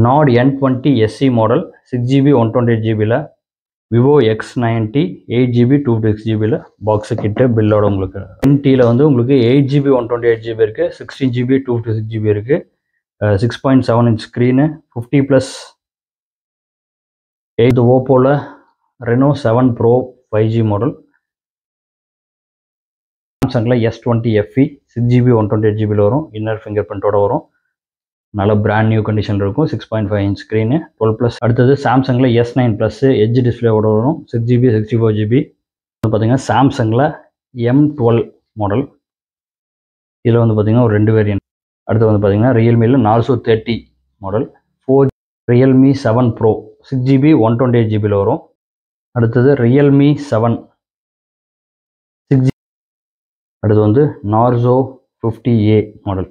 Not N20 SE model 6GB 128GB Vivo X90 8GB 256GB box கிட்ட பில்லோட உங்களுக்கு NTயில் வந்து உங்களுக்கு 8GB 128GB இருக்குது, 16GB 256GB இருக்குது, 6.7 inch ஸ்க்ரீனு, 50+ 8 ஓப்போவில் ரெனோ 7 Pro 5G மாடல், சாம்சங்கில் S20 FE 6GB 128GB வரும், இன்னர் ஃபிங்கர் பிரிண்டோட வரும், நல்ல பிராண்ட் நியூ கண்டிஷன் இருக்கும், 6.5 inch ஸ்க்ரீனு 12+. அடுத்தது சாம்சங்கில் S9 எட்ஜ் டிஸ்பிளேவோட வரும், 6GB 64GB. பார்த்தீங்கன்னா சாம்சங்கில் M12 மாடல், இதில் வந்து பார்த்தீங்கன்னா ஒரு 2 வேரியன்ட். அடுத்து வந்து பார்த்தீங்கன்னா ரியல்மியில் Narzo 30 model 4 Realme 7 Pro 6GB 128GB வரும். அடுத்தது ரியல்மி 7 6GB. அடுத்து வந்து நார்சோ 50A மாடல்,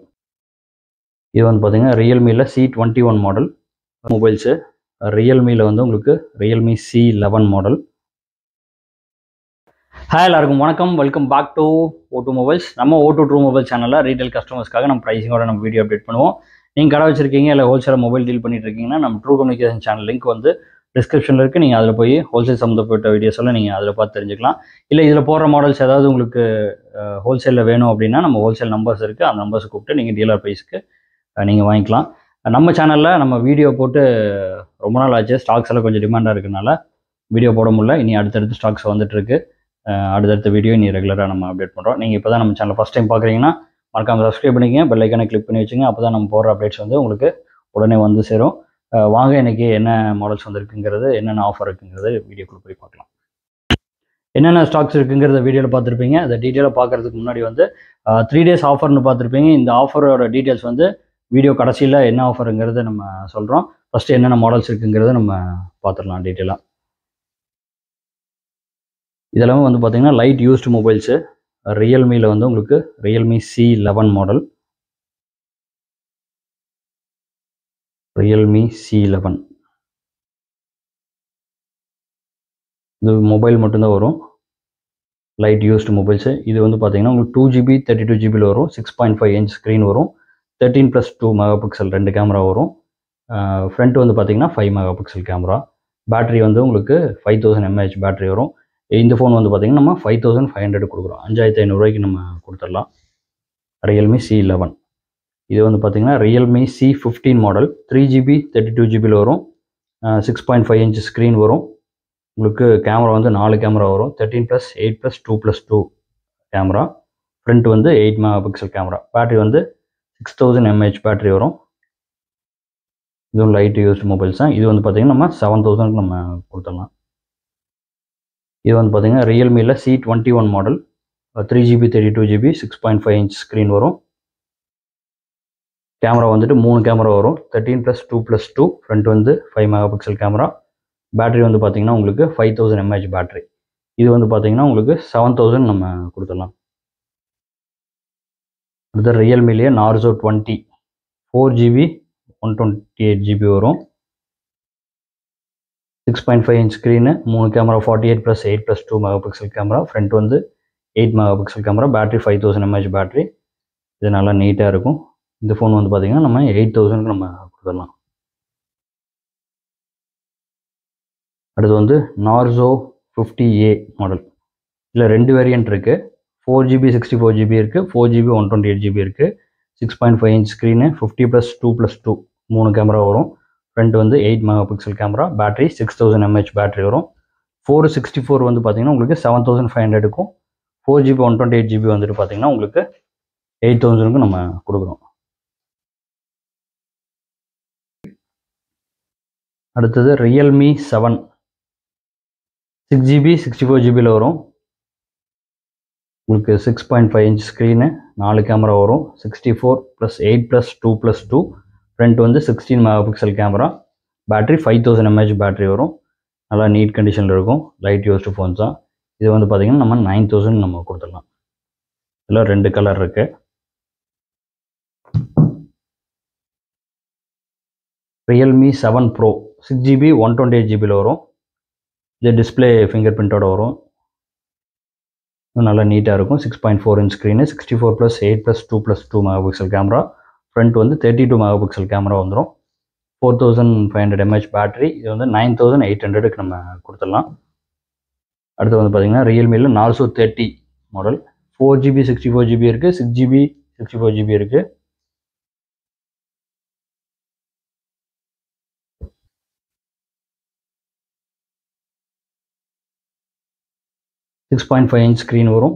இது வந்து பார்த்தீங்கன்னா ரியல்மியில் C21 மாடல் மொபைல்ஸு. ரியல்மியில் வந்து உங்களுக்கு ரியல்மி C11 மாடல். ஹாய் எல்லாருக்கும் வணக்கம், வெல்கம் பேக் டு O2mobiles. நம்ம O2mobiles சேனலில் ரீட்டைல் கஸ்டமர்ஸ்க்காக நம்ம ப்ரைஸிங்கோட நம்ம வீடியோ அப்டேட் பண்ணுவோம். நீங்கள் கடை வச்சிருக்கீங்க இல்லை ஹோல்சேல் மொபைல் டீல் பண்ணிட்டு இருக்கீங்கன்னா நம்ம truecommunication சேனல் லிங்க் வந்து டிஸ்கிரிப்ஷனில் இருக்குது. நீங்கள் அதில் போய் ஹோல்சேல் சம்மந்தப்பட்ட வீடியோஸ் எல்லாம் நீங்கள் அதில் பார்த்து தெரிஞ்சுக்கலாம். இல்லை இதில் போடுற மாடல்ஸ் ஏதாவது உங்களுக்கு ஹோல்சேலில் வேணும் அப்படின்னா நம்ம ஹோல்சேல் நம்பர்ஸ் இருக்குது, அந்த நம்பர்ஸ் கூப்பிட்டு நீங்கள் டீலர் ப்ரைஸுக்கு நீங்கள் வாங்கிக்கலாம். நம்ம சேனலில் நம்ம வீடியோ போட்டு ரொம்ப நாள் ஆச்சு, ஸ்டாக்ஸ் எல்லாம் கொஞ்சம் டிமாண்டாக இருக்கிறதுனால வீடியோ போட முடியல. இனி அடுத்தடுத்து ஸ்டாக்ஸ் வந்துட்டுருக்கு, அடுத்தடுத்த வீடியோ இனி ரெகுலராக நம்ம அப்டேட் பண்ணுறோம். நீங்கள் இப்போ தான் நம்ம சேனல் ஃபஸ்ட் டைம் பார்க்குறீங்கன்னா மறக்காமல் சப்ஸ்கிரைப் பண்ணிக்கங்க, பெல் ஐக்கானை கிளிக் பண்ணி வச்சுங்க. அப்போ தான் நம்ம போடுற அப்டேட்ஸ் வந்து உங்களுக்கு உடனே வந்து சேரும். வாங்க இன்றைக்கி என்ன மாடல்ஸ் வந்துருக்குங்கிறது, என்னென்ன ஆஃபர் இருக்குங்கிறது வீடியோக்குள்ளே போய் பார்க்கலாம். என்னென்ன ஸ்டாக்ஸ் இருக்குங்கிறத வீடியோவில் பார்த்துருப்பீங்க. அதை டீட்டெயிலாக பார்க்குறதுக்கு முன்னாடி வந்து 3 days ஆஃபர்னு பார்த்துருப்பீங்க. இந்த ஆஃபரோட டீட்டெயில்ஸ் வந்து வீடியோ கடைசியில் என்ன ஆஃபருங்கிறத நம்ம சொல்கிறோம். ஃபஸ்ட்டு என்னென்ன மாடல்ஸ் இருக்குங்கிறத நம்ம பார்த்துடலாம் டீட்டெயிலாக. இதெல்லாமே வந்து பார்த்திங்கன்னா லைட் யூஸ்டு மொபைல்ஸு. ரியல்மியில் வந்து உங்களுக்கு Realme C11 model, Realme C11 இது மொபைல் மட்டும்தான் வரும், லைட் யூஸ்டு மொபைல்ஸு. இது வந்து பார்த்திங்கன்னா உங்களுக்கு 2GB 32GB வரும், 6.5 inch ஸ்க்ரீன் வரும், 13+2 மெகாபிக்சல் 2 கேமரா வரும். ஃப்ரண்ட் வந்து பார்த்திங்கன்னா 5 மெகாபிக்சல் கேமரா. பேட்டரி வந்து உங்களுக்கு 5000 mAh பேட்டரி வரும். இந்த ஃபோன் வந்து பார்த்திங்கன்னா நம்ம 5500 கொடுக்குறோம், 5500 ரூபாய்க்கு நம்ம கொடுத்துடலாம். Realme C11. இது வந்து பார்த்திங்கன்னா Realme C15 model 3GB 32GB வரும், 6.5 inch ஸ்க்ரீன் வரும். உங்களுக்கு கேமரா வந்து 4 கேமரா வரும், 13+8+2+2 கேமரா. ஃப்ரண்ட் வந்து 8 மெகாபிக்சல் கேமரா. பேட்டரி வந்து 6000 mAh பேட்டரி வரும். இதுவும் லைட் யூஸ்டு மொபைல்ஸ் தான். இது வந்து பார்த்திங்கன்னா நம்ம 7000 நம்ம கொடுத்துடலாம். இது வந்து பார்த்திங்கன்னா ரியல்மியில் C21 model 3GB 32GB 6.5 inch screen வரும். கேமரா வந்துட்டு 3 கேமரா வரும், 13+2+2. ஃப்ரண்ட் வந்து 5 மெகாபிக்சல் கேமரா. பேட்டரி வந்து பார்த்திங்கன்னா உங்களுக்கு 5000 mAh பேட்டரி. இது வந்து பார்த்திங்கன்னா உங்களுக்கு 7000 நம்ம கொடுத்துடலாம். அடுத்த ரியல்மிலேயே நார்சோ 20 4GB 128GB வரும், 6.5 inch screen, 3 camera 48+8+2 megapixel camera. Front வந்து 8 megapixel camera. Battery 5000 mAh battery. இது நல்லா நீட்டாக இருக்கும். இந்த ஃபோன் வந்து பார்த்திங்கன்னா நம்ம 8000க்கு நம்ம கொடுத்துடலாம். அடுத்து வந்து நார்சோ 50A மாடல். இதில் 2 வேரியன்ட் இருக்குது, 4GB 64GB இருக்குது, 4GB 128GB இருக்குது. 6.5 inch ஸ்க்ரீனு, 50+2+2 3 கேமரா வரும். ஃப்ரண்ட் வந்து 8 megapixel camera. Battery 6000 mAh battery வரும். 464 வந்து பார்த்திங்கன்னா உங்களுக்கு 7500க்கும், 4GB 128GB வந்துட்டு பார்த்திங்கன்னா உங்களுக்கு 8000க்கும் நம்ம கொடுக்குறோம். அடுத்தது ரியல்மி 7 6GB 64GB வரும். உங்களுக்கு 6.5 inch ஸ்க்ரீனு, 4 கேமரா வரும், 64+8+2+2. ஃப்ரண்ட் வந்து 16 megapixel camera. Battery 5000 mAh battery வரும். நல்லா நீட் கண்டிஷனில் இருக்கும், லைட் யூஸ்டு ஃபோன்ஸ் தான். இது வந்து பார்த்திங்கன்னா நம்ம 9000 நம்ம கொடுத்துடலாம். இதில் 2 கலர் இருக்குது. ரியல்மி 7 Pro 6GB 128GB வரும். இது டிஸ்பிளே ஃபிங்கர் பிரிண்டோட வரும், நல்லா நீட்டாக இருக்கும். 6.4 inch screen, 64+8+2+2 megapixel camera. Front வந்து 32 மெகாபிக்சல் கேமரா வந்துடும். 4500 mAh பேட்டரி. இது வந்து 9800க்கு நம்ம கொடுத்துடலாம். அடுத்து வந்து பார்த்தீங்கன்னா ரியல்மியில் நார்சோ 30 மாடல். 4GB 64GB இருக்குது, 6GB 64GB இருக்குது. சிக்ஸ் 6.5 inch ஸ்க்ரீன் வரும்.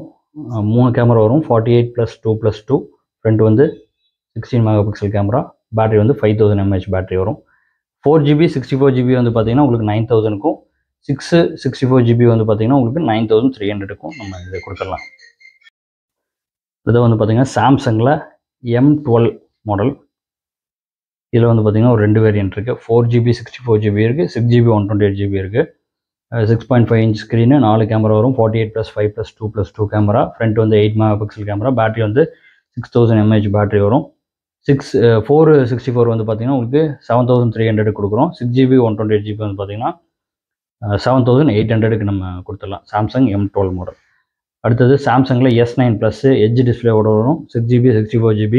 3 கேமரா வரும். 48+2+2. ஃப்ரண்ட் வந்து 16 MP கேமரா. பேட்டரி வந்து 5000 mAh பேட்டரி வரும். 4GB 64GB வந்து பார்த்தீங்கன்னா உங்களுக்கு 9000க்கும், 64GB வந்து பார்த்தீங்கன்னா உங்களுக்கு 9300க்கும் நம்ம இதை கொடுத்துடலாம். இதை வந்து பார்த்தீங்கன்னா சாம்சங்கில் M12 மாடல். இதில் வந்து பார்த்தீங்கன்னா ஒரு 2 வேரியன்ட் இருக்குது. 4GB 64GB இருக்குது, 6GB 128GB இருக்குது. 6.5 inch ஸ்க்ரீனு, 4 கேமரா வரும். 48+5+2+2 கேமரா. ஃப்ரண்ட் வந்து 8 MP கேமரா. பேட்டரி வந்து 6000 mAh பேட்டரி வரும். 464 வந்து பார்த்தீங்கன்னா உங்களுக்கு 7300 கொடுக்குறோம். 6GB 128GB வந்து பார்த்தீங்கன்னா 7800க்கு நம்ம கொடுத்துடலாம். Samsung M12 model. அடுத்தது சாம்சங்கில் S9 ப்ளஸ் எட்ஜ் டிஸ்பிளேவோட வரும். 6GB 64GB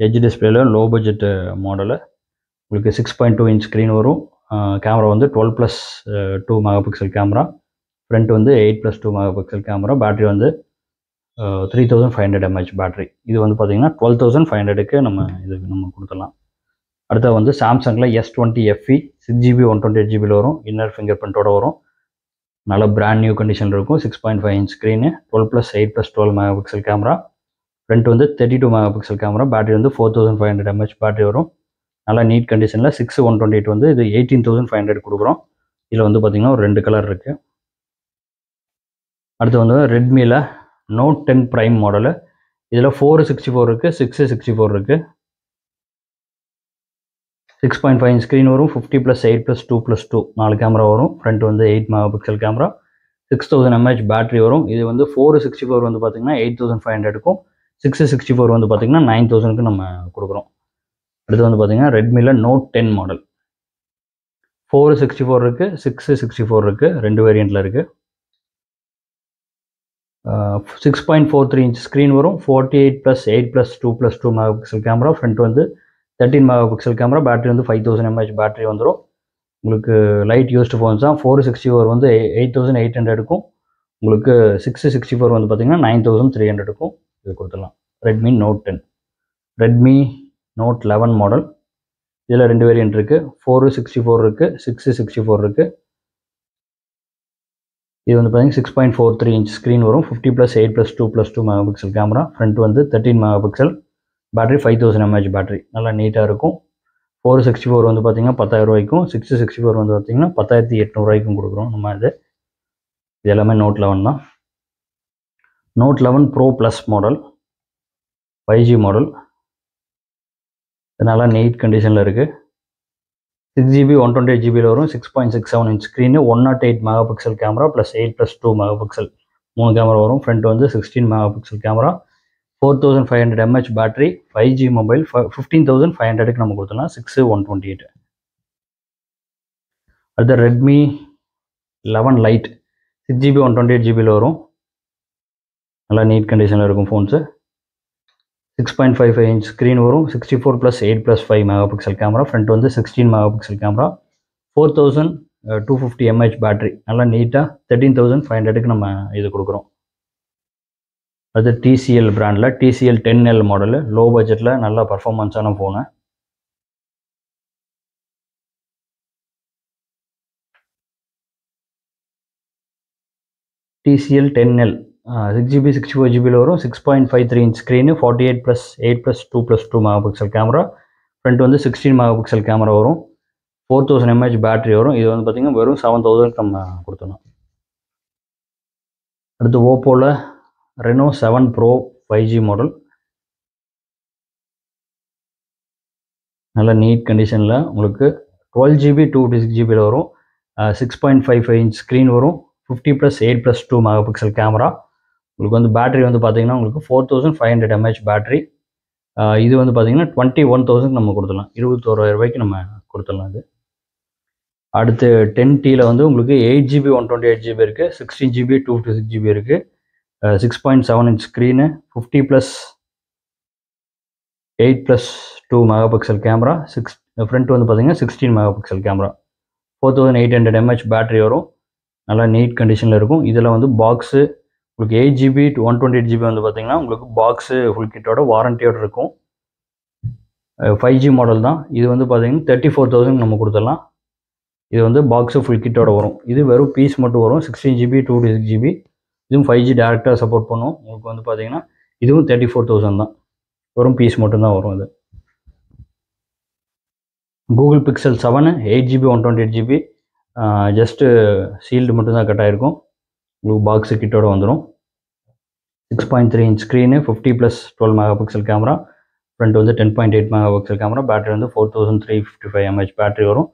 எட்ஜ் டிஸ்பிளேல லோ பட்ஜெட் மாடலு. உங்களுக்கு 6.2 inch ஸ்க்ரீன் வரும். கேமரா வந்து 12+2 MP கேமரா. ஃப்ரண்ட் வந்து 8+2 MP கேமரா. பேட்டரி வந்து 3500 mAh பேட்டரி. இது வந்து பார்த்தீங்கன்னா 12500க்கு நம்ம கொடுத்துடலாம். அடுத்தது வந்து சாம்சங்கில் S20 FE 6GB 128GB வரும். இன்னர் ஃபிங்கர் பிரிண்ட்டோட வரும். நல்ல பிராண்ட் நியூ கண்டிஷனில் இருக்கும். 6.5 inch screen, 12+8+12 MP camera. Front வந்து 32 MP கேமரா. பேட்டரி வந்து 4500 mAh பேட்டரி வரும். நல்லா நீட் கண்டிஷனில் 6128 வந்து இது 18500 கொடுக்குறோம். இதில் வந்து பார்த்தீங்கன்னா ஒரு 2 கலர் இருக்குது. அடுத்து வந்து ரெட்மியில் Note 10 Prime மாடலு. இதில் 464 இருக்குது, 664 இருக்குது. 6.5 inch ஸ்க்ரீன் வரும். 50+8+2+2 4 கேமரா வரும். ஃப்ரண்ட் வந்து 8 MP கேமரா. 6000 mAh பேட்டரி வரும். இது வந்து 464 வந்து பார்த்தீங்கன்னா 8500க்கும், 664 வந்து பார்த்தீங்கன்னா 9000க்கு நம்ம கொடுக்குறோம். அடுத்து வந்து பார்த்தீங்கன்னா ரெட்மியில் Note 10 மாடல். 464 இருக்குது, 664 இருக்குது. 2 வேரியண்ட்டில் இருக்குது. 6.43 inch ஸ்க்ரீன் வரும். 48+8+2+2 MP கேமரா. ஃப்ரண்ட் வந்து 13 MP கேமரா. பேட்டரி வந்து 5000 mAh பேட்டரி வந்துடும். உங்களுக்கு லைட் யூஸ்டு ஃபோன்ஸ் தான். 464 வந்து 8800க்கும், உங்களுக்கு 664 வந்து பார்த்தீங்கன்னா 9300க்கும் இது கொடுத்துடலாம். Redmi Note 10. Redmi Note 11 model. இதில் 2 வேரியன்ட் இருக்குது. 464 இருக்குது, 664 இருக்குது. இது வந்து பார்த்தீங்கன்னா 6.43 inch ஸ்க்ரீன் வரும். 50+8+2+2 MP கேமரா. ஃப்ரண்ட் வந்து 13 MP. Battery 5000 mAh battery. நல்லா நீட்டாக இருக்கும். 464 வந்து பார்த்தீங்கன்னா 10000 ரூபாய்க்கும், 664 வந்து பார்த்தீங்கன்னா 10800 ரூபாய்க்கும் கொடுக்குறோம் நம்ம இது எல்லாமே Note 11 தான். Note 11 Pro Plus model, 5G model. நல்லா நீட் கண்டிஷனில் இருக்குது. 6GB 128GBயில் வரும். 6.67 inch screen, 108 MP camera plus 8+2 MP 3 camera வரும். ஃப்ரண்ட் வந்து 16 MP camera. 4500 mAh battery. 5G mobile. 15500க்கு நம்ம கொடுத்துடலாம். 6128. அடுத்து ரெட்மி 11 லைட் 6GB 128GBயில் வரும். நல்லா நீட் கண்டிஷனில் இருக்கும் ஃபோன்ஸு. 6.55 inch ஸ்க்ரீன் வரும். 64+8+5 MP கேமரா. ஃப்ரண்ட் வந்து 16 MP கேமரா. 4250 mAh battery. நல்லா நீட்டாக 13500க்கு நம்ம இது கொடுக்குறோம். அது TCL பிராண்டில் TCL 10L மாடலு. லோ பட்ஜெட்டில் நல்ல பர்ஃபார்மன்ஸான ஃபோனு. TCL 10L 6GB 64GBயில் வரும். 6.53 inch screen, 48+8+2+2 MP camera. Front வந்து 16 MP கேமரா வரும். 4000 mAh பேட்டரி வரும். இது வந்து பார்த்திங்கன்னா வெறும் 7000க்கு நம்ம கொடுத்தோம். அடுத்து ஓப்போவில் Reno 7 Pro 5G மாடல். நல்ல நீட் கண்டிஷனில் உங்களுக்கு 12GB 256GBயில் வரும். 6.55 inch ஸ்க்ரீன் வரும். 50+8+2 MP கேமரா. உங்களுக்கு வந்து பேட்டரி வந்து பார்த்தீங்கன்னா உங்களுக்கு 4500 mAh பேட்டரி. இது வந்து பார்த்தீங்கன்னா 21000க்கு நம்ம கொடுத்துடலாம். 21000 ரூபாய்க்கு நம்ம கொடுத்துடலாம் இது. அடுத்து 10Tயில் வந்து உங்களுக்கு 8GB 128GB இருக்குது. 16GB 256GB இருக்குது. 6.7 inch ஸ்க்ரீனு, 50+8+2 MP கேமரா. இந்த ஃப்ரண்ட் வந்து பார்த்தீங்கன்னா 16 mega pixel camera, 4800 mAh battery வரும். நல்லா நீட் கண்டிஷனில் இருக்கும். இதில் வந்து பாக்ஸு உங்களுக்கு 8GB to 128GB வந்து பார்த்தீங்கன்னா உங்களுக்கு பாக்ஸு ஃபுல் கிட்டோட வாரண்டியோடு இருக்கும். 5G மாடல் தான். இது வந்து பார்த்தீங்கன்னா 34,000 நம்ம கொடுத்துடலாம். இது வந்து பாக்ஸு ஃபுல் கிட்டோட வரும். இது வெறும் பீஸ் மட்டும் வரும். 16GB 256GB. இதுவும் 5G டேரெக்டாக சப்போர்ட் பண்ணும். உங்களுக்கு வந்து பார்த்தீங்கன்னா இதுவும் 34,000 தான். வெறும் பீஸ் மட்டும்தான் வரும். இது Google pixel 7 8GB 128GB just sealed மட்டும்தான் கட் ஆகிருக்கும். உங்களுக்கு பாக்ஸு கிட்டோட வந்துடும். 6.3 inch screen, 50+12 mega pixel camera, front வந்து 10.8 மெகா பிக்சல் கேமரா, பேட்டரி வந்து 4355 mAh பேட்டரி வரும்.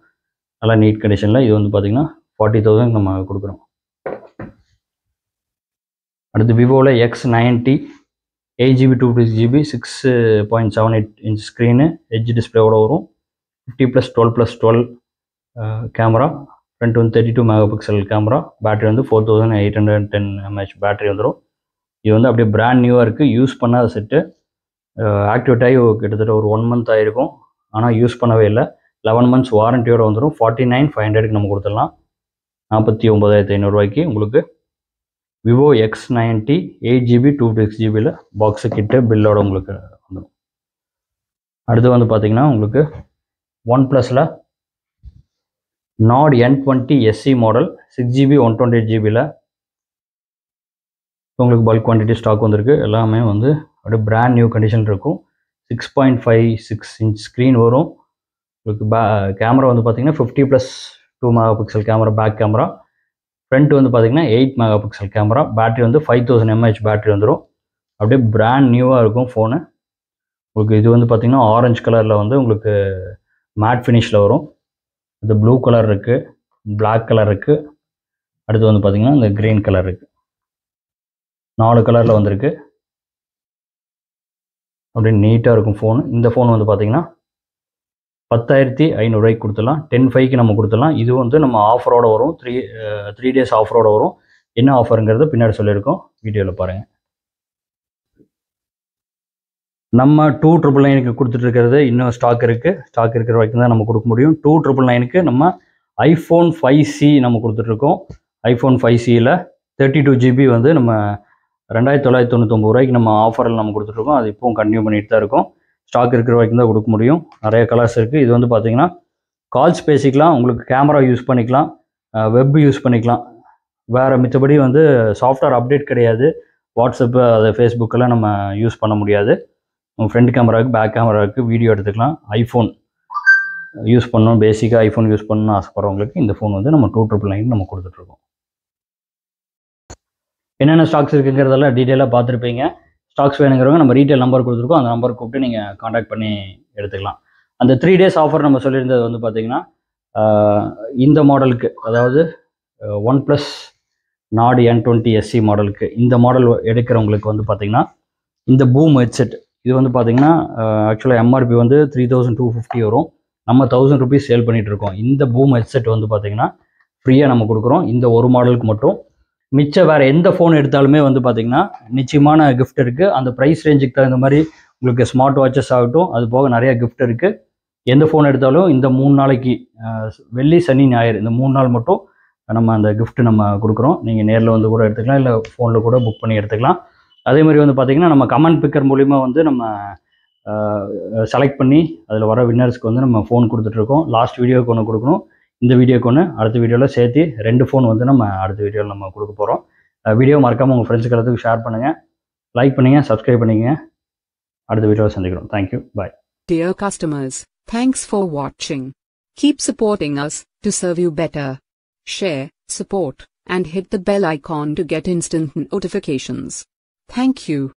நல்லா நீட் கண்டிஷனில். இது வந்து பார்த்திங்கன்னா 40,000 நம்ம கொடுக்குறோம். அடுத்து விவோவில் X90 8GB 256GB 6.78 inch screen, edge டிஸ்பிளேவோட வரும். 50+12+12 கேமரா, ஃப்ரண்ட் வந்து 32 மெகா பிக்சல் கேமரா, பேட்டரி வந்து 4810 mAh பேட்டரி வந்துடும். இது வந்து அப்படியே பிராண்ட் நியூவாக இருக்குது. யூஸ் பண்ணாத செட்டு. ஆக்டிவேட் ஆகி கிட்டத்தட்ட ஒரு 1 month ஆகிருக்கும். ஆனால் யூஸ் பண்ணவே இல்லை. 11 months வாரண்டியோடு வந்துடும். 49,500 நம்ம கொடுத்துடலாம். 49,500 உங்களுக்கு விவோ X90 8GB 256GBயில் பாக்ஸு கிட்ட பில்லோட உங்களுக்கு வந்துடும். அடுத்து வந்து பார்த்திங்கன்னா உங்களுக்கு OnePlusல Nord N20 SE model 6GB 128GBயில் உங்களுக்கு பல்க் குவான்டிட்டி ஸ்டாக் வந்திருக்கு. எல்லாமே வந்து அப்படியே பிராண்ட் நியூ கண்டிஷன் இருக்கும். 6.56 inch ஸ்க்ரீன் வரும். உங்களுக்கு கேமரா வந்து பார்த்திங்கன்னா 50+2 megapixel camera back camera, front வந்து பார்த்திங்கன்னா 8 மெகா பிக்சல் கேமரா, பேட்டரி வந்து 5000 mAh பேட்டரி வந்துடும். அப்படியே பிராண்ட் நியூவாக இருக்கும் ஃபோனு. உங்களுக்கு இது வந்து பார்த்திங்கன்னா ஆரஞ்சு கலரில் வந்து உங்களுக்கு மேட் ஃபினிஷில் வரும். இது ப்ளூ கலர் இருக்குது, பிளாக் கலர் இருக்குது, அடுத்து வந்து பார்த்திங்கன்னா இந்த க்ரீன் கலர் இருக்குது. 4 கலரில் வந்திருக்கு. அப்படியே நீட்டாக இருக்கும் ஃபோனு. இந்த ஃபோன் வந்து பார்த்திங்கன்னா 10,500 கொடுத்துடலாம். 10,500 நம்ம கொடுத்துடலாம். இது வந்து நம்ம ஆஃபரோடு வரும். 3 days ஆஃபரோடு வரும். என்ன ஆஃபருங்கிறது பின்னாடி சொல்லியிருக்கோம், வீடியோவில் பாருங்கள். நம்ம 2,999 கொடுத்துட்ருக்கிறது இன்னும் ஸ்டாக் இருக்குது. ஸ்டாக் இருக்கிற வரைக்கும் தான் நம்ம கொடுக்க முடியும். 2,999 நம்ம iPhone 5C நம்ம கொடுத்துட்ருக்கோம். iPhone 5Cயில் 32GB வந்து நம்ம 2,999 நம்ம ஆஃபரில் நம்ம கொடுத்துட்ருக்கோம். அது இப்போவும் கண்டினியூ பண்ணிட்டு தான் இருக்கும். ஸ்டாக் இருக்கிற வரைக்கும் தான் கொடுக்க முடியும். நிறைய கலர்ஸ் இருக்குது. இது வந்து பார்த்திங்கன்னா கால்ஸ் பேசிக்கலாம், உங்களுக்கு கேமரா யூஸ் பண்ணிக்கலாம், வெப் யூஸ் பண்ணிக்கலாம். வேறு மித்தபடி வந்து சாஃப்ட்வேர் அப்டேட் கிடையாது. வாட்ஸ்அப்பு அது ஃபேஸ்புக்கெல்லாம் நம்ம யூஸ் பண்ண முடியாது. உங்கள் ஃப்ரண்ட் கேமராவுக்கு பேக் கேமராவுக்கு வீடியோ எடுத்துக்கலாம். ஐஃபோன் யூஸ் பண்ணணும், பேசிக்காக ஐஃபோன் யூஸ் பண்ணணும்னு ஆசைப்படுறவங்களுக்கு இந்த ஃபோன் வந்து நம்ம 2,999 நம்ம கொடுத்துட்ருக்கோம். என்னென்ன ஸ்டாக்ஸ் இருக்குங்கிறதெல்லாம் டீட்டெயிலாக பார்த்துருப்பீங்க. ஸ்டாக்ஸ் வேணுங்கிறவங்க நம்ம ரீட்டைல் நம்பர் கொடுத்துருக்கோம். அந்த நம்பர் கூப்பிட்டு நீங்கள் காண்டாக்ட் பண்ணி எடுத்துக்கலாம். அந்த 3 days ஆஃபர் நம்ம சொல்லியிருந்தது வந்து பார்த்திங்கன்னா இந்த மாடலுக்கு, அதாவது OnePlus Nord N20 SE மாடலுக்கு, இந்த மாடல் எடுக்கிறவங்களுக்கு வந்து பார்த்திங்கன்னா இந்த பூம் ஹெட்செட் இது வந்து பார்த்திங்கன்னா ஆக்சுவலாக எம்ஆர்பி வந்து 3,250 வரும். நம்ம 1,000 rupees சேல் பண்ணிகிட்ருக்கோம். இந்த பூம் ஹெட்செட் வந்து பார்த்திங்கன்னா ஃப்ரீயாக நம்ம கொடுக்குறோம். இந்த ஒரு மாடலுக்கு மட்டும். மிச்சம் வேறு எந்த ஃபோன் எடுத்தாலுமே வந்து பார்த்திங்கன்னா நிச்சயமான கிஃப்ட் இருக்குது. அந்த ப்ரைஸ் ரேஞ்சுக்கு தகுந்த மாதிரி உங்களுக்கு ஸ்மார்ட் வாட்சஸ் ஆகட்டும், அது போக நிறையா கிஃப்ட் இருக்குது. எந்த ஃபோன் எடுத்தாலும் இந்த 3 நாளைக்கு வெள்ளி சனி ஞாயிறு இந்த 3 நாள் மட்டும் நம்ம அந்த கிஃப்ட் நம்ம கொடுக்குறோம். நீங்கள் நேரில் வந்து கூட எடுத்துக்கலாம், இல்லை ஃபோனில் கூட புக் பண்ணி எடுத்துக்கலாம். அதே மாதிரி வந்து பார்த்திங்கன்னா நம்ம கமெண்ட் பிக்கர் மூலிமா வந்து நம்ம செலக்ட் பண்ணி அதில் வர வின்னர்ஸ்க்கு வந்து நம்ம ஃபோன் கொடுத்துட்ருக்கோம். லாஸ்ட் வீடியோக்கு ஒன்று கொடுக்கணும், இந்த வீடியோக்கு ஒன்று, அடுத்த வீடியோவில் சேர்த்து 2 ஃபோன் வந்து நம்ம அடுத்த வீடியோவில் நம்ம கொடுக்க போகிறோம். வீடியோ மறக்காமல் உங்கள் ஃப்ரெண்ட்ஸுக்கு எல்லாத்துக்கும் ஷேர் பண்ணுங்கள், லைக் பண்ணுங்கள், சப்ஸ்கிரைப் பண்ணிங்க. அடுத்த வீடியோவில் சந்திக்கிறோம். Thank you, bye. Dear customers, thanks for watching. Keep supporting us to serve you better. Share, support, and hit the bell icon to get instant notifications. Thank you.